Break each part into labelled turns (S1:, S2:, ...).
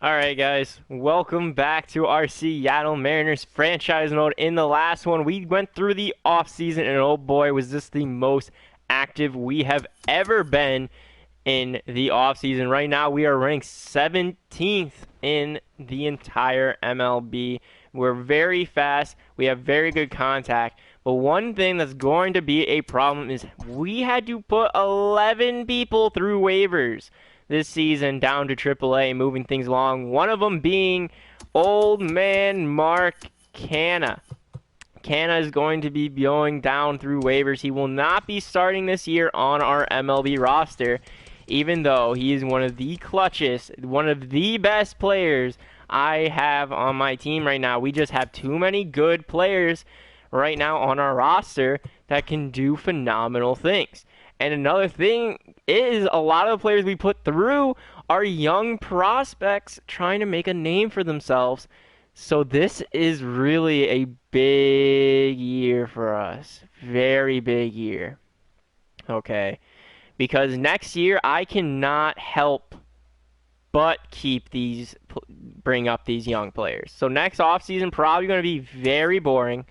S1: Alright guys, welcome back to our Seattle Mariners franchise mode. In the last one, we went through the offseason, and oh boy, was this the most active we have ever been in the offseason. Right now, we are ranked 17th in the entire MLB. We're very fast, we have very good contact, but one thing that's going to be a problem is we had to put 11 people through waivers this season down to AAA, moving things along. One of them being old man Mark Canha. Canha is going to be going down through waivers. He will not be starting this year on our MLB roster, even though he is one of the clutchest, one of the best players I have on my team right now. We just have too many good players right now on our roster that can do phenomenal things. And another thing is a lot of the players we put through are young prospects trying to make a name for themselves. So this is really a big year for us. Very big year. Okay. Because next year I cannot help but bring up these young players. So next offseason probably going to be very boring.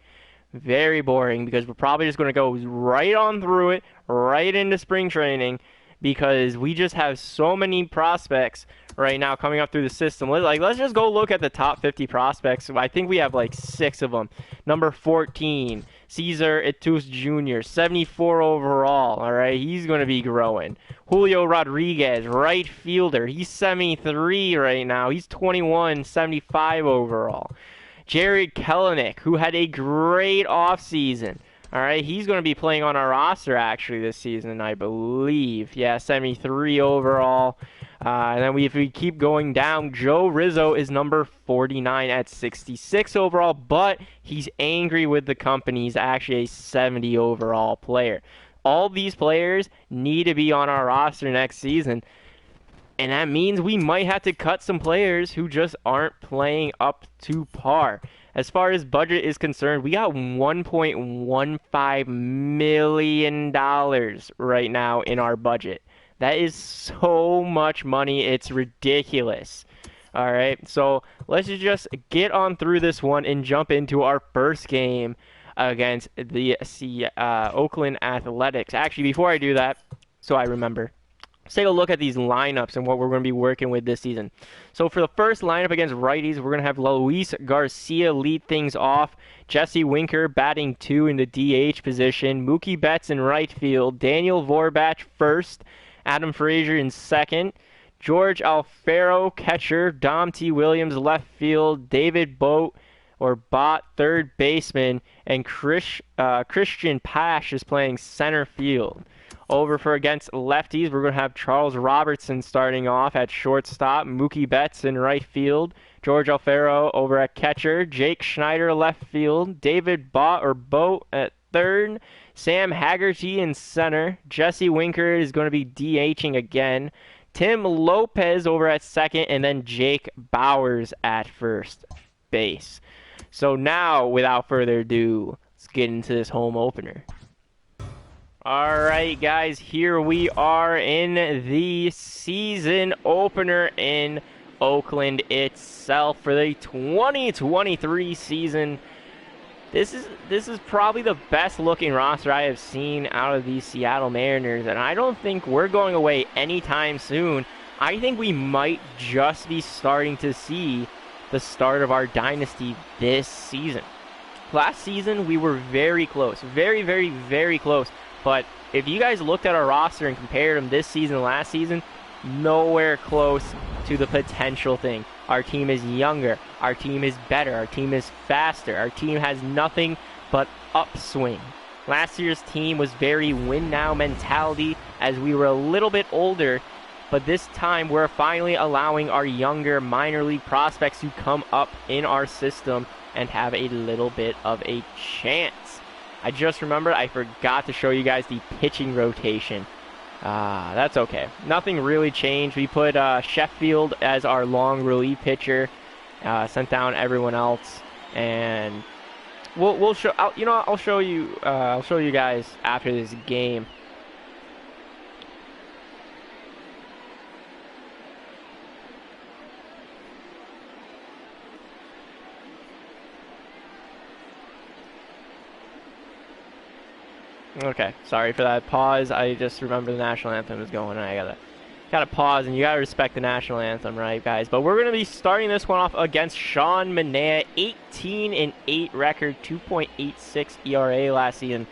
S1: Very boring because we're probably just going to go right on through it, right into spring training, because we just have so many prospects right now coming up through the system. Let's just go look at the top 50 prospects. I think we have like 6 of them. Number 14, Cesar Itus Jr., 74 overall. All right, he's going to be growing. Julio Rodriguez, right fielder. He's 73 right now. He's 21, 75 overall. Jared Kelenic, who had a great offseason. All right, he's going to be playing on our roster actually this season, I believe. Yeah, 73 overall. And then if we keep going down, Joe Rizzo is number 49 at 66 overall, but he's angry with the company. He's actually a 70 overall player. All these players need to be on our roster next season. And that means we might have to cut some players who just aren't playing up to par. As far as budget is concerned, we got $1.15 million right now in our budget. That is so much money, it's ridiculous. All right, so let's just get on through this one and jump into our first game against the Oakland Athletics. Actually, before I do that, so I remember, let's take a look at these lineups and what we're going to be working with this season. So for the first lineup against righties, we're going to have Luis Garcia lead things off. Jesse Winker batting 2 in the DH position. Mookie Betts in right field. Daniel Vorbach first. Adam Frazier in second. George Alfaro catcher. Dom T. Williams left field. David Bott third baseman. And Christian Pash is playing center field. Over for against lefties, we're going to have Charles Robertson starting off at shortstop, Mookie Betts in right field, George Alfaro over at catcher, Jake Schneider left field, David Bott at third, Sam Haggerty in center, Jesse Winker is going to be DHing again, Tim Lopez over at second, and then Jake Bowers at first base. So now, without further ado, let's get into this home opener. Alright guys, here we are in the season opener in Oakland itself for the 2023 season. This is probably the best looking roster I have seen out of these Seattle Mariners, and I don't think we're going away anytime soon. I think we might just be starting to see the start of our dynasty this season. Last season we were very close, very close. But if you guys looked at our roster and compared them this season and last season, nowhere close to the potential thing. Our team is younger. Our team is better. Our team is faster. Our team has nothing but upswing. Last year's team was very win-now mentality as we were a little bit older. But this time we're finally allowing our younger minor league prospects to come up in our system and have a little bit of a chance. I just remembered I forgot to show you guys the pitching rotation. That's okay. Nothing really changed. We put Sheffield as our long relief pitcher, sent down everyone else, and we'll show. I'll show you. I'll show you guys after this game. Okay, sorry for that pause. I just remember the national anthem is going, and I gotta pause, and you gotta respect the national anthem, right, guys? But we're gonna be starting this one off against Sean Manaea, 18-8 record, 2.86 ERA last season.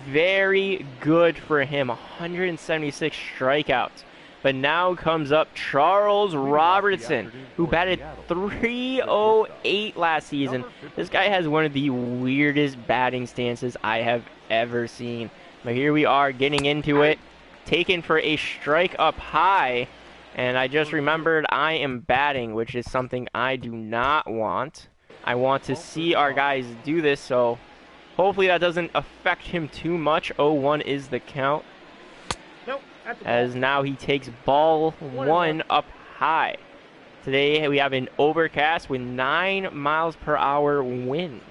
S1: Very good for him, 176 strikeouts. But now comes up Charles Robertson, who batted .308 last season. This guy has one of the weirdest batting stances I have ever seen. But here we are getting into it, taken for a strike up high. And I just remembered I am batting, which is something I do not want. I want to see our guys do this, so hopefully that doesn't affect him too much. 0-1 is the count. As now he takes ball one up high. Today we have an overcast with 9 miles per hour wind.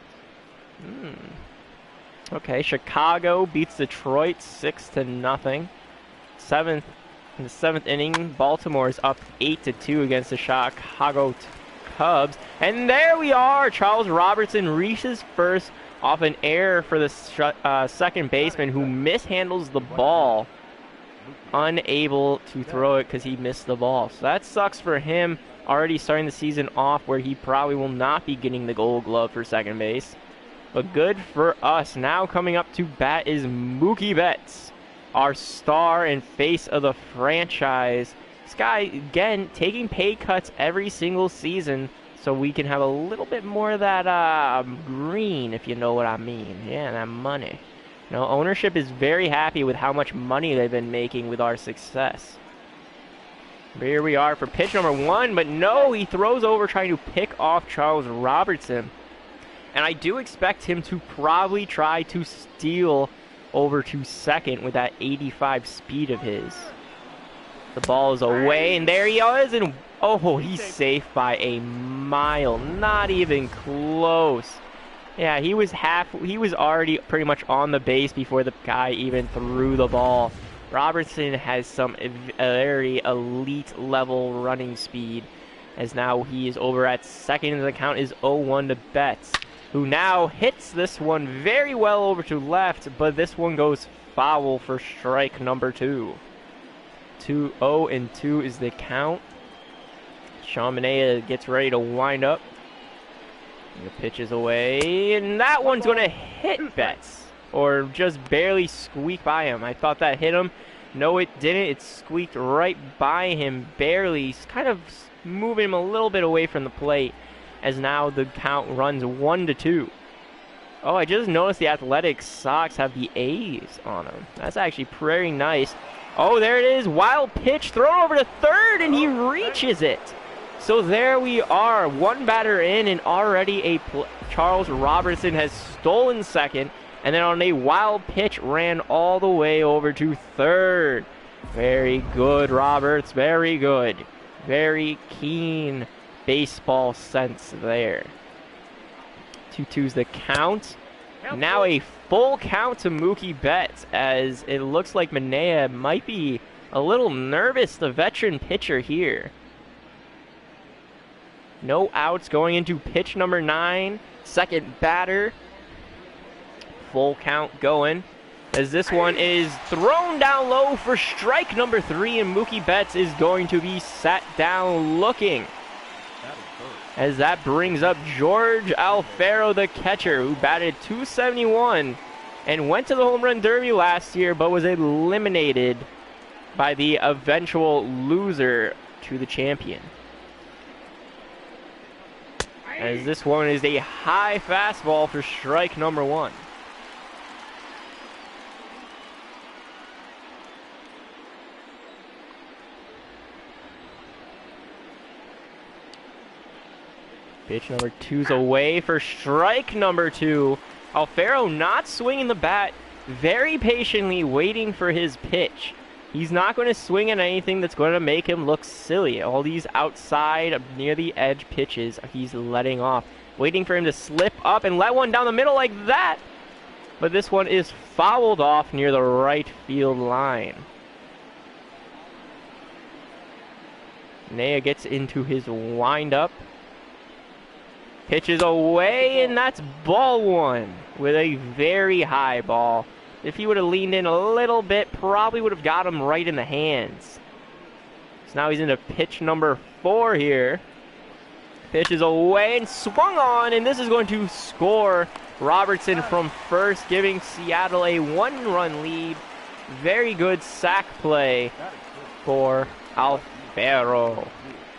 S1: Okay, Chicago beats Detroit 6-0. In the seventh inning, Baltimore is up 8-2 against the Chicago Cubs. And there we are. Charles Robertson reaches first off an error for the second baseman, who mishandles the ball, unable to throw it because he missed the ball. So that sucks for him, already starting the season off where he probably will not be getting the Gold Glove for second base. But good for us. Now coming up to bat is Mookie Betts, our star and face of the franchise. This guy, again, taking pay cuts every single season so we can have a little bit more of that green, if you know what I mean. Yeah, that money. You know, ownership is very happy with how much money they've been making with our success. Here we are for pitch number 1, but no, he throws over trying to pick off Charles Robertson. And I do expect him to probably try to steal over to second with that 85 speed of his. The ball is away, and there he is, and oh, he's safe by a mile. Not even close. Yeah, he was already pretty much on the base before the guy even threw the ball. Robertson has some very elite level running speed, as now he is over at second, and the count is 0-1 to Betts, who now hits this one very well over to left, but this one goes foul for strike number 2. 0-2 is the count. Sean Manaea gets ready to wind up. The pitch is away, and that one's going to hit Betts, or just barely squeak by him. I thought that hit him. No, it didn't. It squeaked right by him, barely, kind of moving him a little bit away from the plate, as now the count runs 1-2. Oh, I just noticed the Athletic Sox have the A's on them. That's actually pretty nice. Oh, there it is. Wild pitch thrown over to third, and he reaches it. So there we are, one batter in, and already Charles Robertson has stolen second, and then on a wild pitch ran all the way over to third. Very good, Roberts, very good. Very keen baseball sense there. 2-2's the count. Now a full count to Mookie Betts, as it looks like Manaea might be a little nervous, the veteran pitcher here. No outs going into pitch number 9. Second batter. Full count going, as this one is thrown down low for strike number 3, and Mookie Betts is going to be sat down looking. As that brings up George Alfaro, the catcher, who batted .271 and went to the Home Run Derby last year, but was eliminated by the eventual loser to the champion. As this one is a high fastball for strike number 1. Pitch number 2's away for strike number 2. Alfaro not swinging the bat, very patiently waiting for his pitch. He's not going to swing at anything that's going to make him look silly. All these outside, near the edge pitches he's letting off. Waiting for him to slip up and let one down the middle like that. But this one is fouled off near the right field line. Manaea gets into his windup. Pitches away, and that's ball 1 with a very high ball. If he would have leaned in a little bit, probably would have got him right in the hands. So now he's into pitch number 4 here. Pitch is away and swung on, and this is going to score. Robertson from first, giving Seattle a 1-run lead. Very good sac play for Alfaro.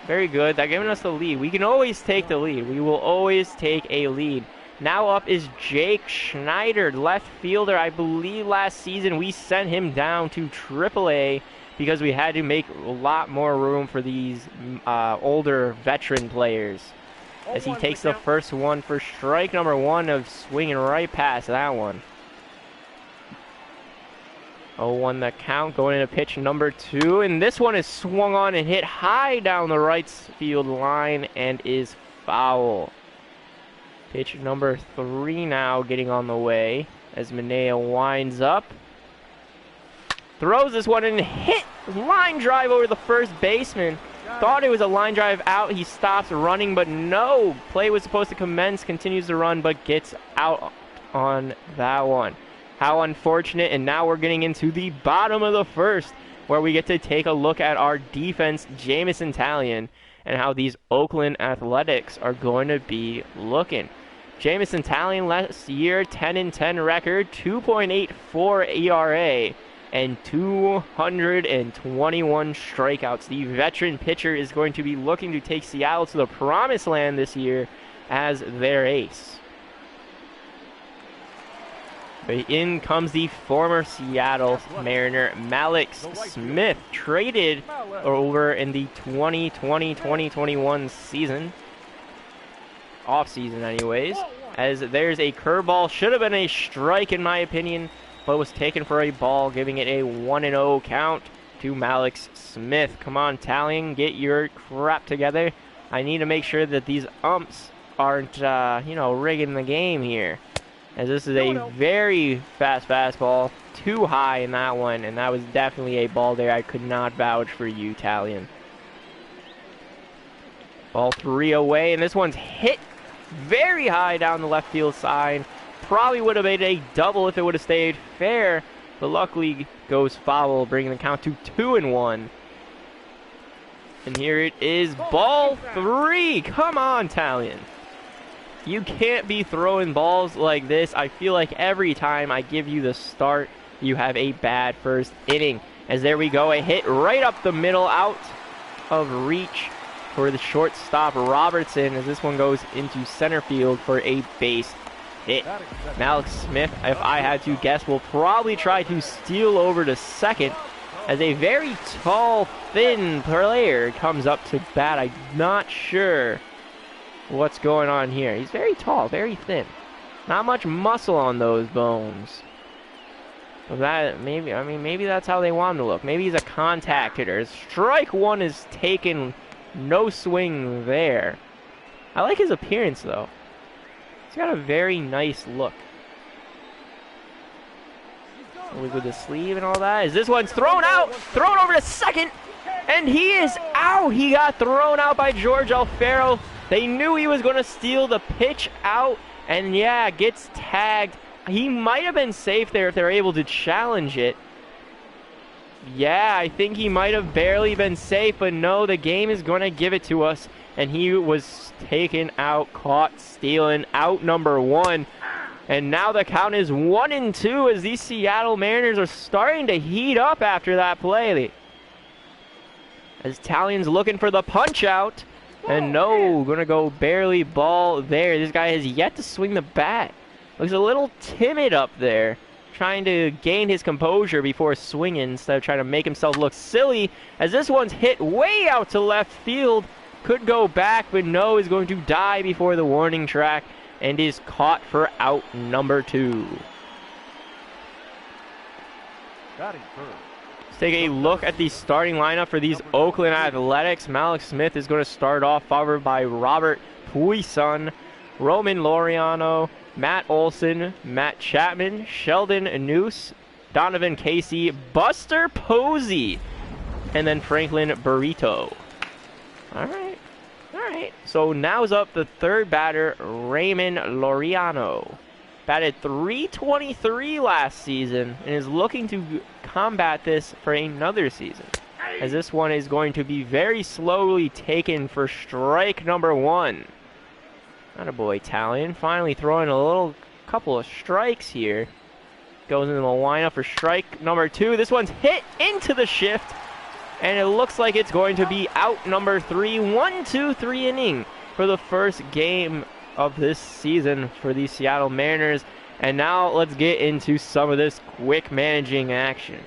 S1: Very good. They're giving us the lead. We can always take the lead. We will always take a lead. Now up is Jake Schneider, left fielder. I believe last season we sent him down to AAA because we had to make a lot more room for these older veteran players. As he takes the first one for strike number 1 of swinging right past that one. 0-1 the count, going into pitch number 2, and this one is swung on and hit high down the right field line and is foul. Pitch number 3 now getting on the way as Mineo winds up. Throws this one and hit line drive over the first baseman. Thought it was a line drive out. He stops running, but no. Play was supposed to commence, continues to run, but gets out on that one. How unfortunate, and now we're getting into the bottom of the first, where we get to take a look at our defense, Jamison Talion, and how these Oakland Athletics are going to be looking. Jamison Talion last year, 10-10 record, 2.84 ERA, and 221 strikeouts. The veteran pitcher is going to be looking to take Seattle to the promised land this year as their ace. But in comes the former Seattle Mariner, Malik Smith, traded over in the 2020-2021 season. Off-season anyways. As there's a curveball, should have been a strike in my opinion, but was taken for a ball, giving it a 1-0 count to Malik Smith. Come on, Talion, get your crap together. I need to make sure that these umps aren't, rigging the game here. As this is a very fast fastball, too high in that one, and that was definitely a ball there. I could not vouch for you, Talion. Ball 3 away, and this one's hit very high down the left field side. Probably would have made a double if it would have stayed fair, but luckily goes foul, bringing the count to 2-1. And here it is, ball 3. Come on, Talion. You can't be throwing balls like this. I feel like every time I give you the start, you have a bad first inning. As there we go, a hit right up the middle, out of reach for the shortstop Robertson, as this one goes into center field for a base hit. Malik Smith, if I had to guess, will probably try to steal over to second, as a very tall, thin player comes up to bat. I'm not sure what's going on here. He's very tall, very thin. Not much muscle on those bones. But that maybe that's how they want him to look. Maybe he's a contact hitter. Strike 1 is taken, no swing there. I like his appearance though. He's got a very nice look. With the sleeve and all that. As this one's thrown out, thrown over to second, and he is out. He got thrown out by George Alfaro. They knew he was going to steal the pitch out, and yeah, gets tagged. He might have been safe there if they were able to challenge it. Yeah, I think he might have barely been safe, but no, the game is going to give it to us, and he was taken out, caught stealing, out number 1. And now the count is 1-2 as these Seattle Mariners are starting to heat up after that play. As Talion's looking for the punch out. And no, gonna go barely ball there. This guy has yet to swing the bat. Looks a little timid up there, trying to gain his composure before swinging instead of trying to make himself look silly. As this one's hit way out to left field. Could go back, but no, is going to die before the warning track and is caught for out number 2. Let's take a look at the starting lineup for these Oakland Athletics. Malik Smith is going to start off, followed by Robert Puisan, Roman Laureano, Matt Olson, Matt Chapman, Sheldon Noose, Donovan Casey, Buster Posey, and then Franklin Burrito. All right. So now's up the third batter, Raymond Laureano. batted .323 last season and is looking to combat this for another season, as this one is going to be very slowly taken for strike number 1. Attaboy, Talion, finally throwing a little couple of strikes here. Goes into the lineup for strike number 2. This one's hit into the shift, and it looks like it's going to be out number 3. 1-2-3 inning for the first game of this season for the Seattle Mariners. And now let's get into some of this quick managing action.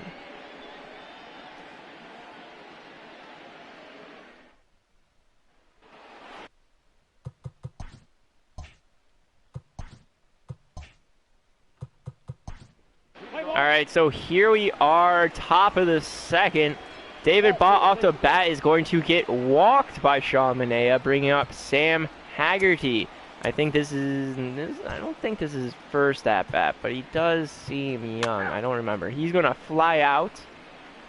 S1: Alright, so here we are, top of the second. David Bott off the bat is going to get walked by Sean Manaea, bringing up Sam Haggerty. I don't think this is his first at bat, but he does seem young. I don't remember. He's going to fly out,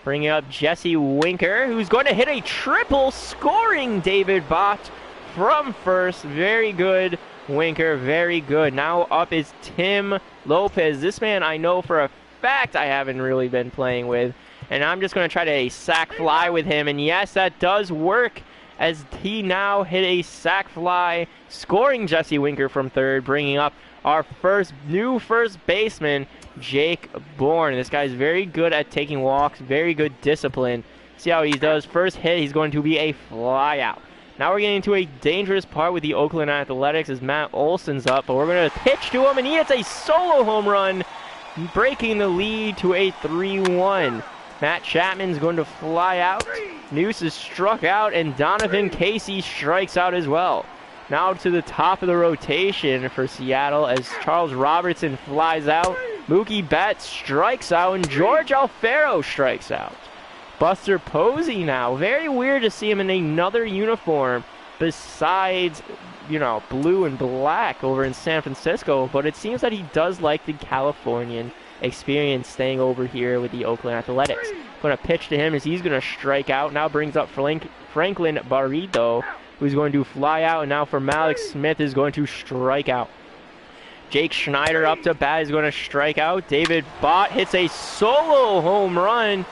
S1: bringing up Jesse Winker, who's going to hit a triple, scoring David Bott from first. Very good, Winker, very good. Now up is Tim Lopez. This man I know for a fact I haven't really been playing with, and I'm just going to try to sac fly with him, and yes, that does work, as he now hit a sac fly, scoring Jesse Winker from third, bringing up our new first baseman, Jake Bourne. This guy's very good at taking walks, very good discipline. See how he does. First hit, he's going to be a fly out. Now we're getting into a dangerous part with the Oakland Athletics as Matt Olson's up, but we're going to pitch to him, and he hits a solo home run, breaking the lead to a 3-1. Matt Chapman's going to fly out. Noose is struck out, and Donovan Casey strikes out as well. Now to the top of the rotation for Seattle as Charles Robertson flies out. Mookie Betts strikes out, and George Alfaro strikes out. Buster Posey now. Very weird to see him in another uniform besides, blue and black over in San Francisco, but it seems that he does like the Californian experience staying over here with the Oakland Athletics. Going to pitch to him as he's going to strike out. Now brings up Franklin Barreto, who's going to fly out, and now for Malik Smith is going to strike out. Jake Schneider up to bat is going to strike out. David Bott hits a solo home run,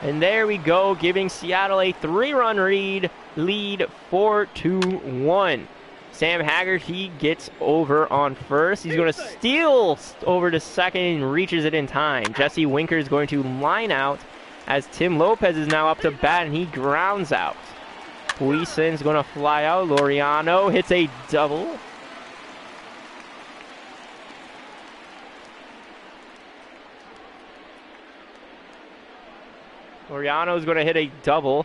S1: and there we go, giving Seattle a 3-run lead 4-1. Sam Haggerty gets over on first. He's going to steal over to second and reaches it in time. Jesse Winker is going to line out as Tim Lopez is now up to bat, and he grounds out. Gleason's going to fly out. Laureano hits a double. Laureano's going to hit a double.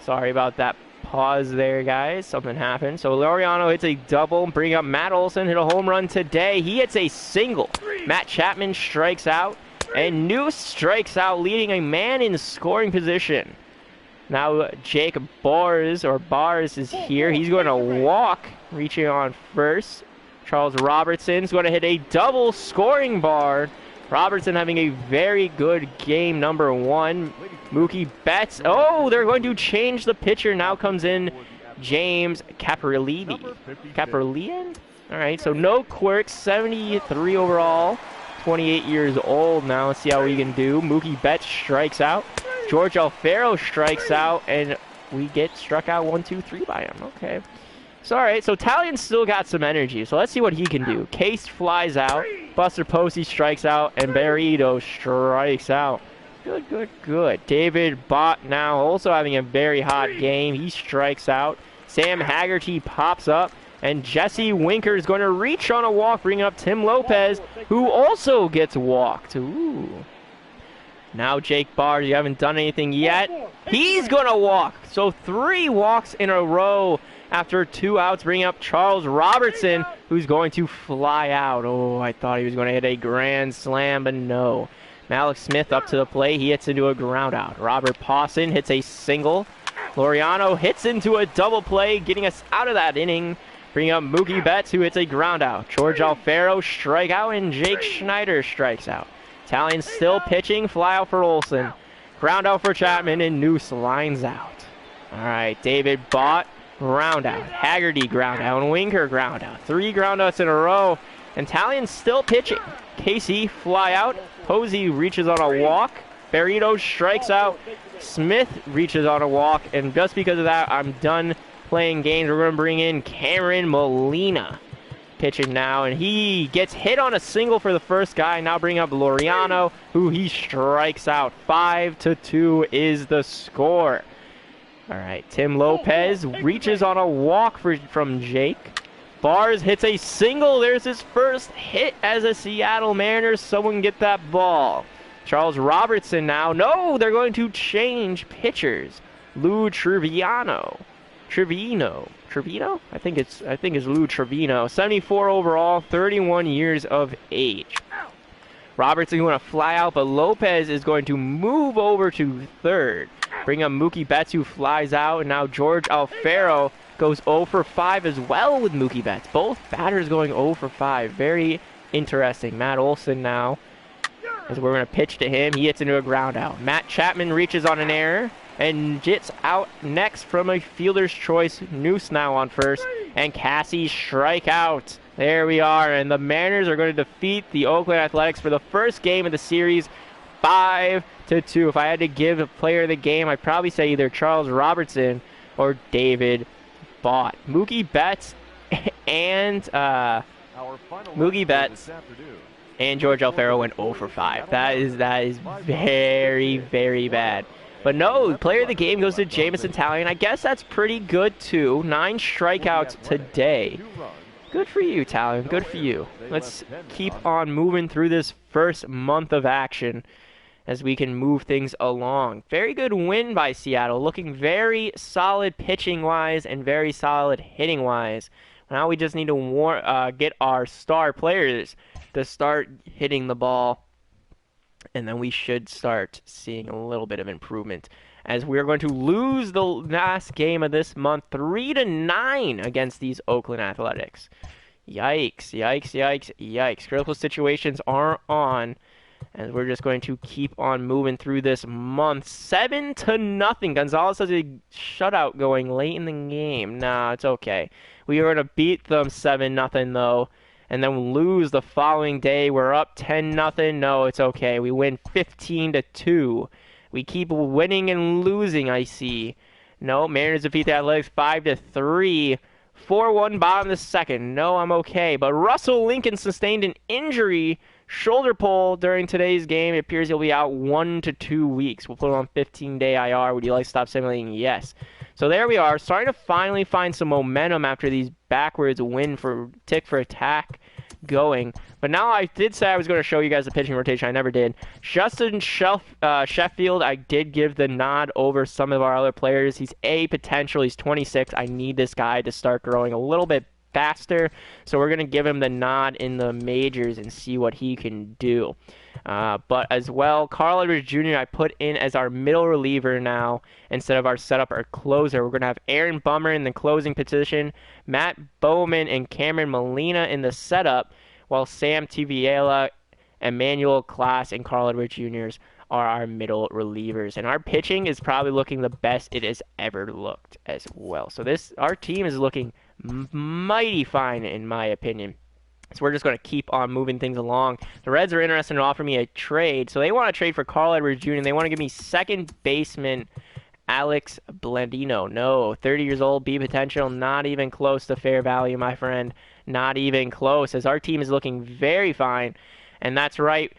S1: Sorry about that pause there, guys. Something happened. So Laureano hits a double. Bring up Matt Olson. Hit a home run today. He hits a single. Matt Chapman strikes out. And Noose strikes out, leading a man in scoring position. Now Jake Bars is here. He's going to walk, reaching on first. Charles Robertson's going to hit a double, scoring Bar. Robertson having a very good game, number 1. Mookie Betts. Oh, they're going to change the pitcher. Now comes in James Caprilian. All right, so no quirks, 73 overall, 28 years old now. Let's see how we can do. Mookie Betts strikes out. George Alfaro strikes out, and we get struck out 1, 2, 3 by him. Okay. So, all right, so Talion's still got some energy, so let's see what he can do. Case flies out. Buster Posey strikes out, and Barreto strikes out. Good, good, good. David Bott now also having a very hot game. He strikes out. Sam Haggerty pops up, and Jesse Winker is going to reach on a walk, bringing up Tim Lopez, who also gets walked. Ooh. Now Jake Bars, you haven't done anything yet. He's going to walk. So 3 walks in a row after 2 outs, bringing up Charles Robertson, who's going to fly out. Oh, I thought he was going to hit a grand slam, but no. Malik Smith up to the plate. He hits into a ground out. Robert Pawson hits a single. Laureano hits into a double play, getting us out of that inning. Bringing up Mookie Betts, who hits a ground out. George Alfaro strike out, and Jake Schneider strikes out. Talion still pitching. Fly out for Olson. Ground out for Chapman, and Noose lines out. All right, David Bott, ground out. Haggerty, ground out. And Winker, ground out. 3 ground outs in a row. Italian's still pitching. Casey, fly out. Posey reaches on a walk. Barreto strikes out. Smith reaches on a walk. And just because of that, I'm done playing games. We're going to bring in Cameron Molina pitching now. And he gets hit on a single for the first guy. Now bring up Laureano, who he strikes out. 5-2 is the score. All right, Tim Lopez reaches on a walk from Jake. Bars hits a single. There's his first hit as a Seattle Mariners. Someone get that ball. Charles Robertson now. No, they're going to change pitchers. Lou Trevino. I think it's Lou Trevino. 74 overall, 31 years of age. Robertson going to fly out, but Lopez is going to move over to third. Bring up Mookie Betts, who flies out, and now George Alfaro goes 0 for 5 as well with Mookie Betts. Both batters going 0 for 5. Very interesting. Matt Olson now, as we're going to pitch to him. He hits into a ground out. Matt Chapman reaches on an error and gets out next from a fielder's choice. Noose now on first, and Cassie strikeout. There we are, and the Mariners are going to defeat the Oakland Athletics for the first game of the series, 5-2. If I had to give a player of the game, I'd probably say either Charles Robertson or David Bott. Mookie Betts and George Alfaro went 0 for 5. That is very, very bad. But no, player of the game goes to Jameson Taillon. I guess that's pretty good too. 9 strikeouts today. Good for you, Taillon. Good for you. Let's keep on moving through this first month of action as we can move things along. Very good win by Seattle. Looking very solid pitching-wise and very solid hitting-wise. Now we just need to get our star players to start hitting the ball, and then we should start seeing a little bit of improvement, as we're going to lose the last game of this month 3-9 against these Oakland Athletics. Yikes, yikes, yikes, yikes. Critical situations are on, and we're just going to keep on moving through this month. 7-0. Gonzalez has a shutout going late in the game. Nah, it's okay. We are going to beat them 7-0 though, and then we'll lose the following day. We're up 10-0. No, it's okay. We win 15-2. We keep winning and losing, I see. No, Mariners defeat the Athletics 5-3. 4-1 bottom of the second. No, I'm okay. But Russell Lincoln sustained an injury, shoulder pull, during today's game. It appears he'll be out 1 to 2 weeks. We'll put him on 15-day IR. Would you like to stop simulating? Yes. So there we are, starting to finally find some momentum after these backwards tick for attack going. But now I did say I was going to show you guys the pitching rotation. I never did. Justin Sheffield, I did give the nod over some of our other players. He's a potential. He's 26. I need this guy to start growing a little bit faster. So we're going to give him the nod in the majors and see what he can do. But as well, Carl Edwards Jr. I put in as our middle reliever now instead of our setup, our closer. We're going to have Aaron Bummer in the closing position, Matt Bowman and Cameron Molina in the setup, while Sam Tiviela, Emmanuel Class, and Carl Edwards Jr. are our middle relievers. And our pitching is probably looking the best it has ever looked as well. So our team is looking mighty fine in my opinion. So we're just going to keep on moving things along. The Reds are interested in offering me a trade. So they want to trade for Carl Edwards Jr. They want to give me second baseman Alex Blandino. No, 30 years old, B potential, not even close to fair value, my friend. Not even close, as our team is looking very fine. And that's right.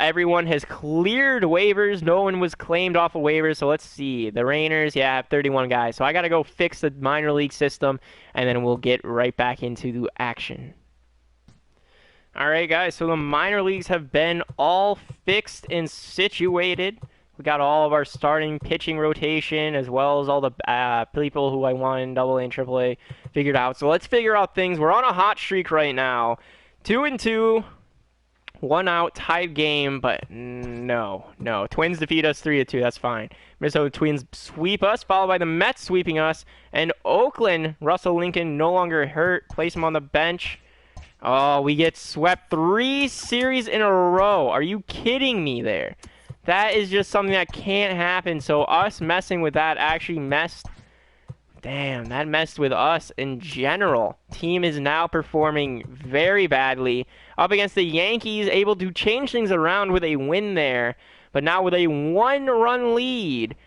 S1: Everyone has cleared waivers. No one was claimed off of waivers. So let's see. The Rainers, yeah, I have 31 guys. So I got to go fix the minor league system, and then we'll get right back into the action. All right, guys, so the minor leagues have been all fixed and situated. We got all of our starting pitching rotation as well as all the people who I want in AA and AAA figured out. So let's figure out things. We're on a hot streak right now. 2-2, 1 out, tied game, but no. Twins defeat us 3-2. That's fine. Minnesota Twins sweep us, followed by the Mets sweeping us. And Oakland, Russell Lincoln no longer hurt. Place him on the bench. Oh, we get swept 3 series in a row. Are you kidding me there? That is just something that can't happen. So us messing with that actually messed Damn, that messed with us in general. Team is now performing very badly. Up against the Yankees, able to change things around with a win there. But now with a 1-run lead.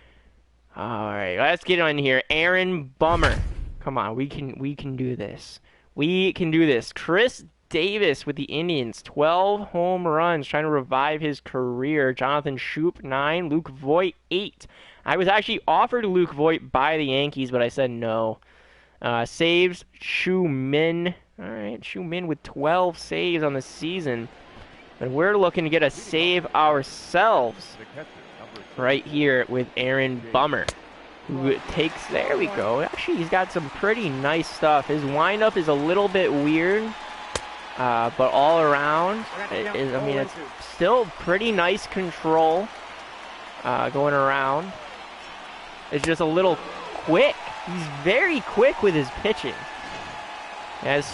S1: Alright, let's get on here. Aaron Bummer. Come on, we can do this. We can do this. Chris Davis with the Indians, 12 home runs, trying to revive his career. Jonathan Schoop, 9. Luke Voigt, 8. I was actually offered Luke Voigt by the Yankees, but I said no. Saves, Shu Min. Alright, Shu Min with 12 saves on the season. And we're looking to get a save ourselves right here with Aaron Bummer, who takes, there we go. Actually, he's got some pretty nice stuff. His windup is a little bit weird, but all around, it's still pretty nice control going around. It's just a little quick. He's very quick with his pitching. As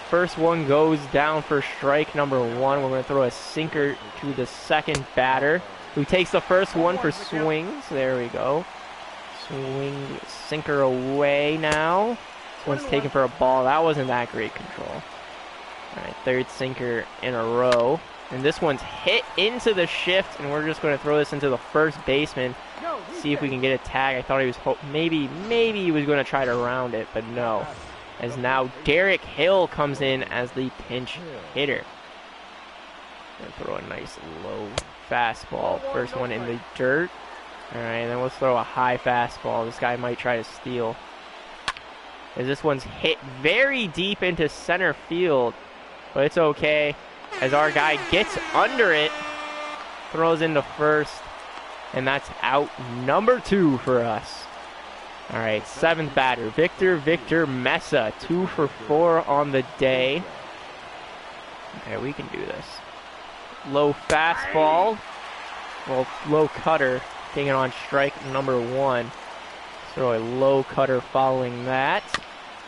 S1: first one goes down for strike number 1, we're going to throw a sinker to the second batter, who takes the first one for swings. There we go. Swing, sinker away now. This one's taken for a ball. That wasn't that great control. All right, third sinker in a row. And this one's hit into the shift, and we're just going to throw this into the first baseman. See if we can get a tag. I thought he was, maybe he was going to try to round it, but no. As now Derek Hill comes in as the pinch hitter. Gonna throw a nice low fastball. First one in the dirt. Alright, then let's throw a high fastball. This guy might try to steal. As this one's hit very deep into center field. But it's okay. As our guy gets under it. Throws into first. And that's out number 2 for us. Alright, 7th batter. Victor Mesa. 2 for 4 on the day. Okay, we can do this. Low fastball. Well, low cutter. Taking on strike number 1. Throw a low cutter following that.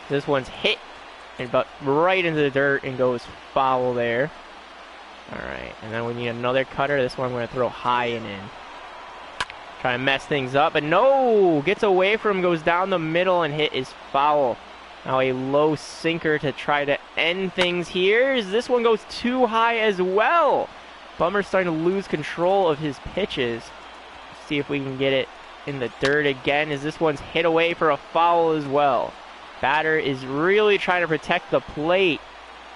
S1: This one's hit and but right into the dirt and goes foul there. Alright, and then we need another cutter. This one I'm going to throw high and in. Try to mess things up, but no! Gets away from him, goes down the middle, and hit is foul. Now a low sinker to try to end things here. This one goes too high as well. Bummer's starting to lose control of his pitches. See if we can get it in the dirt again, as this one's hit away for a foul as well. Batter is really trying to protect the plate.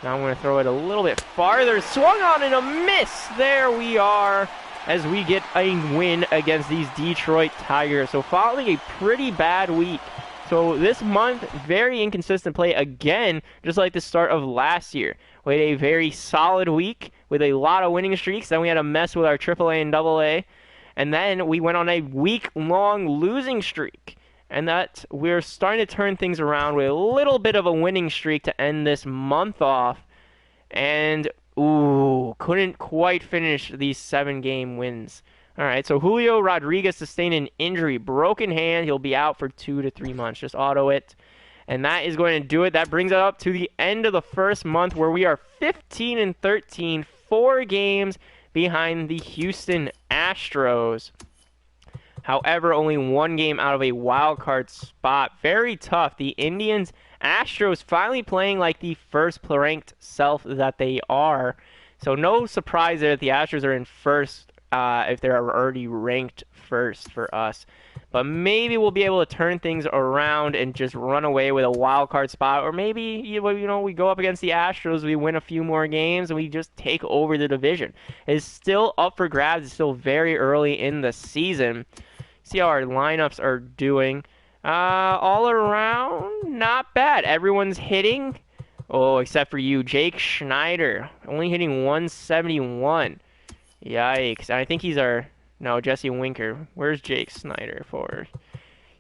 S1: Now I'm going to throw it a little bit farther. Swung on and a miss. There we are, as we get a win against these Detroit Tigers. So following a pretty bad week. So this month, very inconsistent play again, just like the start of last year. We had a very solid week with a lot of winning streaks. Then we had a mess with our AAA and AA. And then we went on a week-long losing streak. And that we're starting to turn things around with a little bit of a winning streak to end this month off. And, ooh, couldn't quite finish these 7-game wins. All right, so Julio Rodriguez sustained an injury. Broken hand. He'll be out for 2 to 3 months. Just auto it. And that is going to do it. That brings it up to the end of the first month, where we are 15-13, 4 games behind the Houston Astros. However, only 1 game out of a wild card spot. Very tough. The Indians, Astros finally playing like the first ranked self that they are. So no surprise that the Astros are in first if they're already ranked first for us. But maybe we'll be able to turn things around and just run away with a wild card spot. Or maybe, we go up against the Astros, we win a few more games, and we just take over the division. It's still up for grabs. It's still very early in the season. See how our lineups are doing. All around, not bad. Everyone's hitting. Oh, except for you, Jake Schneider. Only hitting 171. Yikes. I think he's our... No, Jesse Winker. Where's Jake Snyder for?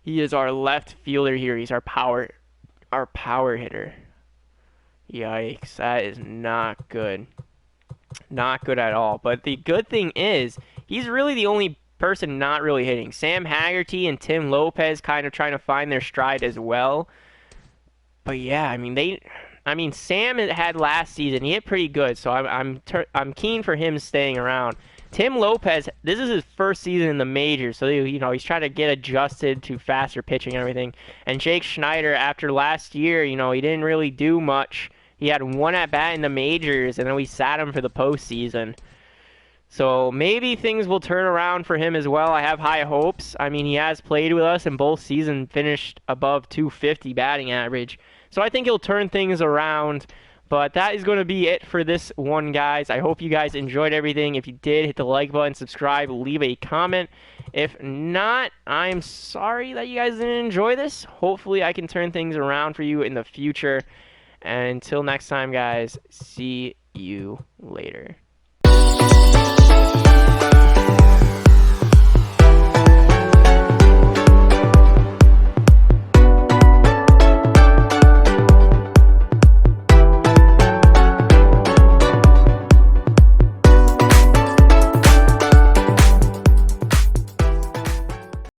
S1: He is our left fielder here. He's our power hitter. Yikes. That is not good. Not good at all. But the good thing is, he's really the only person not really hitting. Sam Haggerty and Tim Lopez kind of trying to find their stride as well. But yeah, Sam had last season. He hit pretty good, so I'm keen for him staying around. Tim Lopez, this is his first season in the majors, so he's trying to get adjusted to faster pitching and everything. And Jake Schneider, after last year, he didn't really do much. He had one at bat in the majors, and then we sat him for the postseason. So maybe things will turn around for him as well. I have high hopes. I mean, he has played with us, and both seasons finished above 250 batting average. So I think he'll turn things around. But that is going to be it for this one, guys. I hope you guys enjoyed everything. If you did, hit the like button, subscribe, leave a comment. If not, I'm sorry that you guys didn't enjoy this. Hopefully, I can turn things around for you in the future. And until next time, guys, see you later.